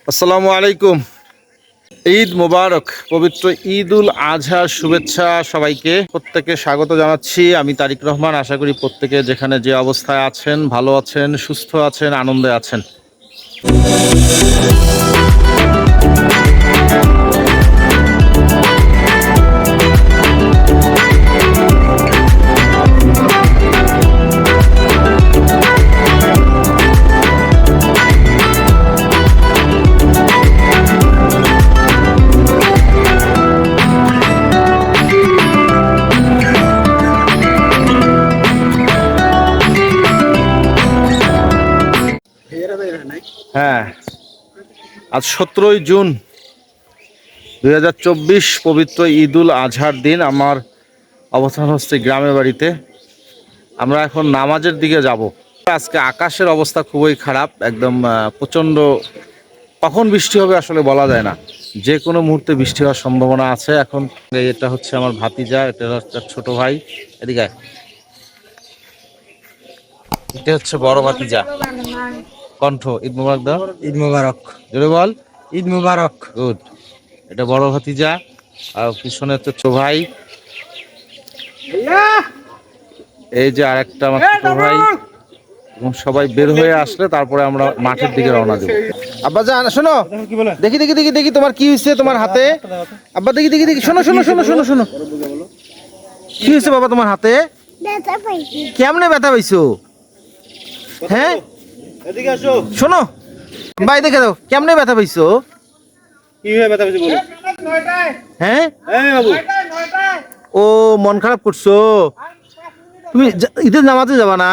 আসসালামু আলাইকুম। ঈদ মোবারক। পবিত্র ঈদ উল আজহার শুভেচ্ছা সবাইকে। প্রত্যেকে স্বাগত জানাচ্ছি। আমি তারিক রহমান। আশা করি প্রত্যেকে যেখানে যে অবস্থায় আছেন ভালো আছেন, সুস্থ আছেন, আনন্দে আছেন। হ্যাঁ, আজ 17ই জুন 2024, পবিত্র ঈদ উল আজহার দিন। আমার অবস্থান হচ্ছে গ্রামের বাড়িতে। আমরা এখন নামাজের দিকে যাব। আজকে আকাশের অবস্থা খুবই খারাপ, একদম প্রচণ্ড। কখন বৃষ্টি হবে আসলে বলা যায় না, যে কোনো মুহূর্তে বৃষ্টি হওয়ার সম্ভাবনা আছে। এখন এটা হচ্ছে আমার ভাতিজা, এটা হচ্ছে ছোট ভাই। এদিকে আয়। এটা হচ্ছে বড় ভাতিজা কণ্ঠ। ঈদ মুবারক দাও। ঈদ মুবারক। জোরে বল। ঈদ মুবারক। গুড। এটা বড় ভাতিজা, আর পিছনে হচ্ছে ছোট ভাই। এই যে আরেকটা আমার ছোট ভাই। এবং সবাই বের হয়ে আসলে তারপরে আমরা মাঠের দিকে রওনা দেব। আব্বা জান শোনো, দেখি দেখি দেখি দেখি তোমার কি হয়েছে তোমার হাতে। আব্বা দেখি দেখি দেখি, শোনো শোনো শোনো শোনো শোনো, কি হয়েছে বাবা তোমার হাতে? কেমনে ব্যথা পাইছো? হ্যাঁ শোনো ভাই, দেখে দাও কেমনে ব্যথা পাইছো। হ্যাঁ ও মন খারাপ করছো তুমি? ঈদের নামাজে যাবা না?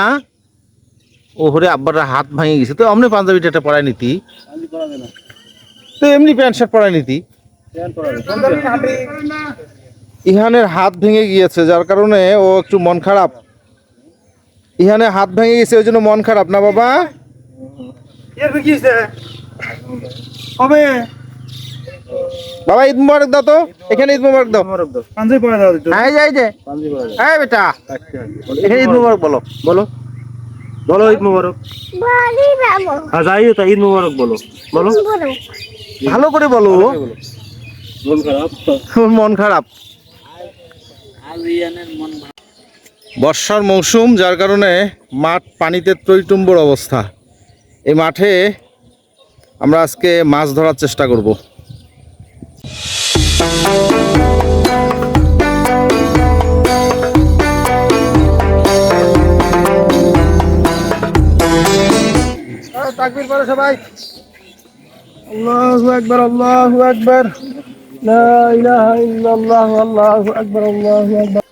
ও হরে, আব্বার হাত ভাঙে গেছে তো অমনি পাঞ্জাবিটা একটা পরাই নিতি, তো এমনি প্যান্ট শার্ট পরাই নিতি। ইহানের হাত ভেঙে গিয়েছে, যার কারণে ও একটু মন খারাপ। ইহানের হাত ভেঙে গেছে, ওই জন্য মন খারাপ না বাবা। বাবা ঈদ মুবারক দাও তো, এখানে ঈদ মুবারক দাও। এই বেটা, এখানে ঈদ মুবারক বলো বলো বলো ঈদ মুবারক। যাই তা ঈদ মুবারক বলো বলো। ভালো করে বলো। মন খারাপ। মন খারাপ। বর্ষার মৌসুম, যার কারণে মাঠ পানিতে টইটুম্বর অবস্থা। এই মাঠে আমরা আজকে মাছ ধরার চেষ্টা করব। তাকবীর পড়ো সবাই। আল্লাহু আকবার, আল্লাহু আকবার, লা ইলাহা ইল্লাল্লাহ, আল্লাহু আকবার, আল্লাহু আকবার,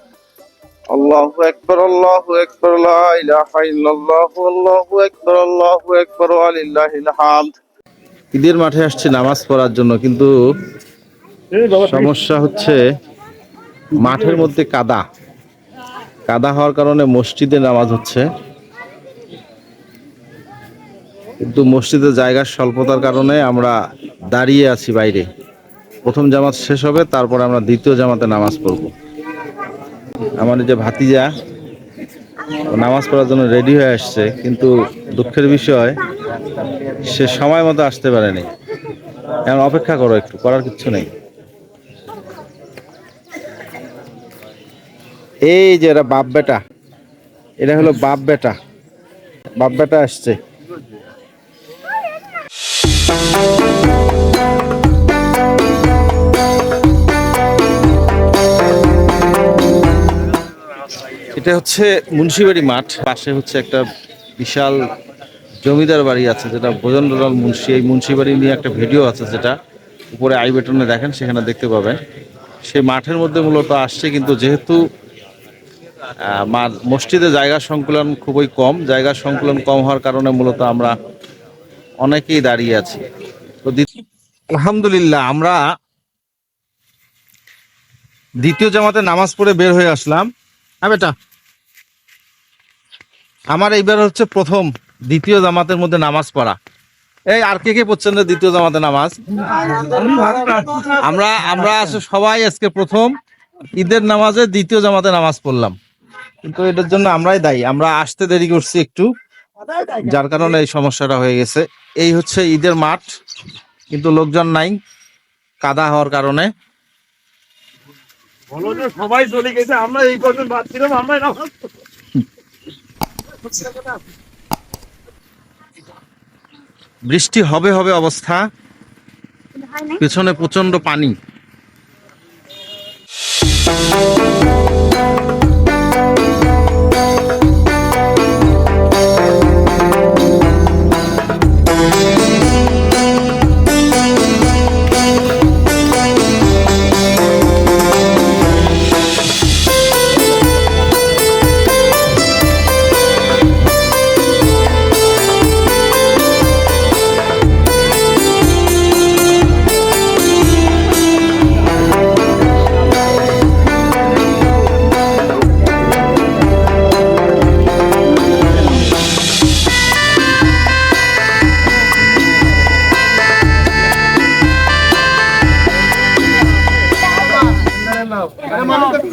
আল্লাহু আকবার, আল্লাহু আকবার, লা ইলাহা ইল্লাল্লাহ, আল্লাহু আকবার, আল্লাহু আকবার, ওয়া লিল্লাহিল হামদ। ঈদের মাঠে আসছি নামাজ পড়ার জন্য, কিন্তু সমস্যা হচ্ছে মাঠের মধ্যে কাদা। কাদা হওয়ার কারণে মসজিদে নামাজ হচ্ছে, কিন্তু মসজিদের জায়গার স্বল্পতার কারণে আমরা দাঁড়িয়ে আছি বাইরে। প্রথম জামাত শেষ হবে, তারপরে আমরা দ্বিতীয় জামাতে নামাজ পড়ব। আমার যে ভাতিজা নামাজ পড়ার জন্য রেডি হয়ে আসছে, কিন্তু দুঃখের বিষয় সে সময় মতো আসতে পারেনি। এখন অপেক্ষা করো একটু, করার কিচ্ছু নেই। এই যে এরা বাপ বেটা, এটা হলো বাপ বেটা। বাপ বেটা আসছে। এটা হচ্ছে মুন্সিবাড়ি মাঠ, পাশে হচ্ছে একটা বিশাল জমিদার বাড়ি আছে, যেটা ভোজনলাল মুন্সি। এই মুন্সিবাড়ি নিয়ে একটা ভিডিও আছে, যেটা উপরে আই বাটনে দেখেন, সেখানে দেখতে পাবেন। সেই মাঠের মধ্যে মূলত আসছে, কিন্তু যেহেতু মসজিদে জায়গা সংকুলন খুবই কম, জায়গা সংকুলন কম হওয়ার কারণে মূলত আমরা অনেকেই দাঁড়িয়ে আছি। তো আলহামদুলিল্লাহ আমরা দ্বিতীয় জামাতে নামাজ পড়ে বের হয়ে আসলাম। হ্যাঁ বেটা, আমার এইবার হচ্ছে প্রথম দ্বিতীয় জামাতের মধ্যে নামাজ পড়া। এই আর কে কে পড়ছেন না দ্বিতীয় জামাতে নামাজ? আমরা আমরা সবাই আজকে প্রথম ঈদের নামাজে দ্বিতীয় জামাতে নামাজ পড়লাম, কিন্তু এটার জন্য আমরাই দায়ী। আমরা আসতে দেরি করছি একটু, যার কারণে এই সমস্যাটা হয়ে গেছে। এই হচ্ছে ঈদের মাঠ, কিন্তু লোকজন নাই কাদা হওয়ার কারণে। বলো যে সবাই চলে গেছে, আমরা এই কজন বাদ ছিলাম, আমরা বৃষ্টি হবে হবে অবস্থা, পেছনে প্রচন্ড পানি।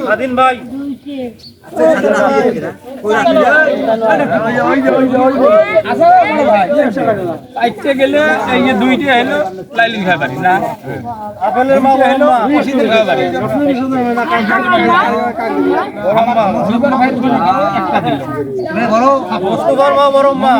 স্বাধীন ভাই গেলে এই যে দুইটি হলো লাইলিন খাই পারি না, আপেলের মা হলো মসজিদের খাই পারি বড় বড় মা